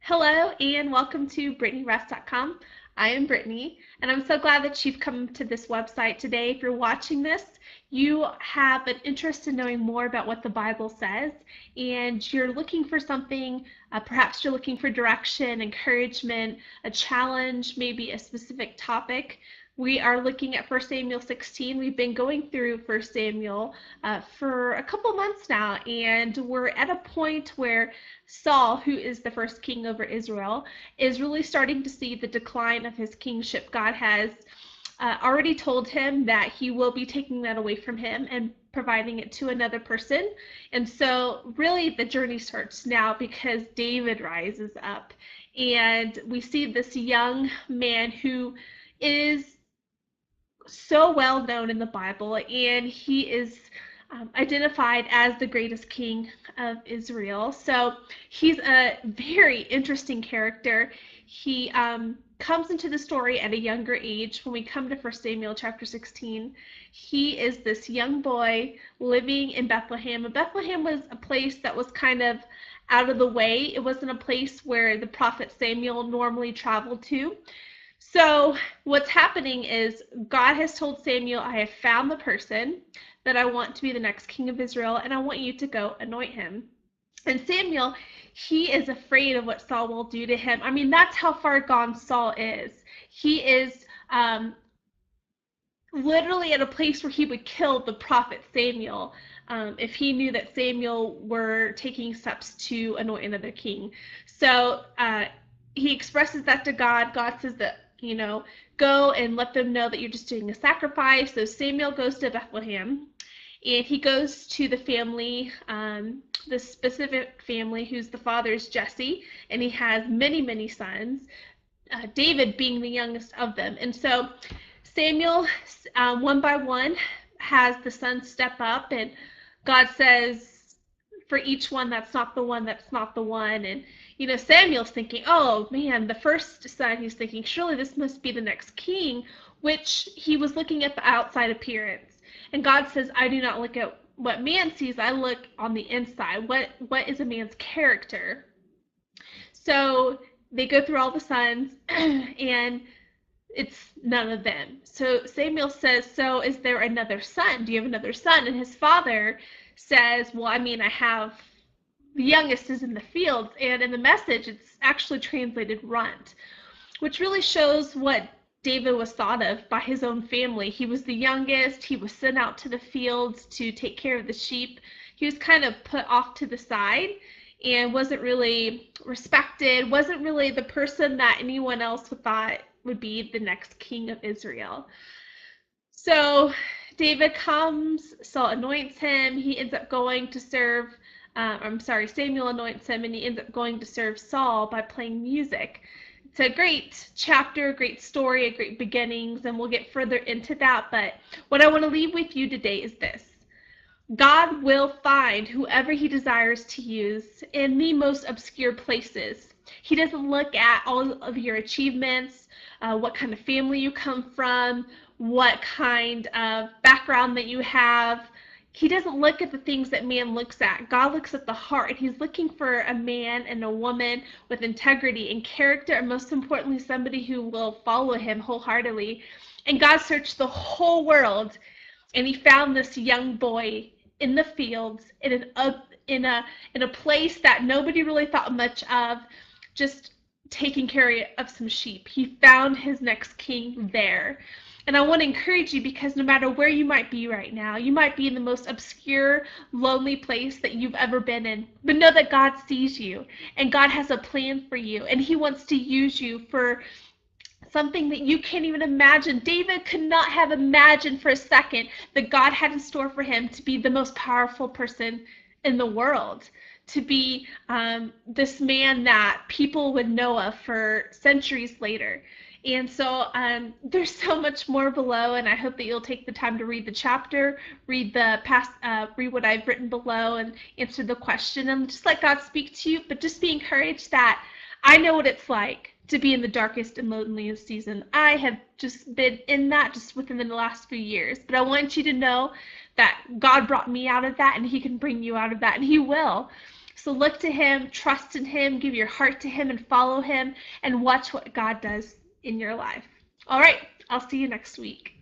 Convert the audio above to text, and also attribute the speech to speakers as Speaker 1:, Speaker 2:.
Speaker 1: Hello and welcome to BrittanyRest.com. I am Brittany, and I'm so glad that you've come to this website today. If you're watching this, you have an interest in knowing more about what the Bible says, and you're looking for something, perhaps you're looking for direction, encouragement, a challenge, maybe a specific topic. We are looking at 1 Samuel 16. We've been going through 1 Samuel for a couple months now, and we're at a point where Saul, who is the first king over Israel, is really starting to see the decline of his kingship. God has already told him that he will be taking that away from him and providing it to another person. And so really the journey starts now because David rises up. And we see this young man who is so well known in the Bible, and he is identified as the greatest king of Israel. So he's a very interesting character. He comes into the story at a younger age. When we come to 1 Samuel chapter 16, he is this young boy living in Bethlehem. And Bethlehem was a place that was kind of out of the way. It wasn't a place where the prophet Samuel normally traveled to. So what's happening is God has told Samuel, I have found the person that I want to be the next king of Israel, and I want you to go anoint him. And Samuel, he is afraid of what Saul will do to him. I mean, that's how far gone Saul is. He is literally at a place where he would kill the prophet Samuel if he knew that Samuel were taking steps to anoint another king. So he expresses that to God. God says that, go and let them know that you're just doing a sacrifice. So Samuel goes to Bethlehem, and he goes to the family, the specific family whose the father is Jesse, and he has many, many sons, David being the youngest of them. And so Samuel, one by one, has the sons step up, and God says, for each one, that's not the one, that's not the one. And Samuel's thinking, oh man, the first son, he's thinking, surely this must be the next king, which he was looking at the outside appearance. And God says, I do not look at what man sees, I look on the inside. What is a man's character? So they go through all the sons, and it's none of them. So Samuel says, so is there another son? Do you have another son? And his father says, well, I have, the youngest is in the fields, and in the Message it's actually translated runt, which really shows what David was thought of by his own family. He was the youngest. He was sent out to the fields to take care of the sheep. He was kind of put off to the side and wasn't really respected, wasn't really the person that anyone else would thought would be the next king of Israel. So David comes, Saul anoints him, he ends up going to serve, Samuel anoints him, and he ends up going to serve Saul by playing music. It's a great chapter, a great story, a great beginnings, and we'll get further into that, but what I want to leave with you today is this. God will find whoever he desires to use in the most obscure places. He doesn't look at all of your achievements, what kind of family you come from, what kind of background that you have. He doesn't look at the things that man looks at. God looks at the heart, and he's looking for a man and a woman with integrity and character, and most importantly, somebody who will follow him wholeheartedly. And God searched the whole world, and he found this young boy in the fields, in a place that nobody really thought much of, just taking care of some sheep. He found his next king there. And I want to encourage you, because no matter where you might be right now, you might be in the most obscure, lonely place that you've ever been in, but know that God sees you, and God has a plan for you, and he wants to use you for something that you can't even imagine. David could not have imagined for a second that God had in store for him to be the most powerful person in the world, to be this man that people would know of for centuries later. And so there's so much more below, and I hope that you'll take the time to read the chapter, read what I've written below, and answer the question, and just let God speak to you. But just be encouraged that I know what it's like to be in the darkest and loneliest season. I have just been in that just within the last few years. But I want you to know that God brought me out of that, and he can bring you out of that, and he will. So look to him, trust in him, give your heart to him, and follow him, and watch what God does in your life. All right, I'll see you next week.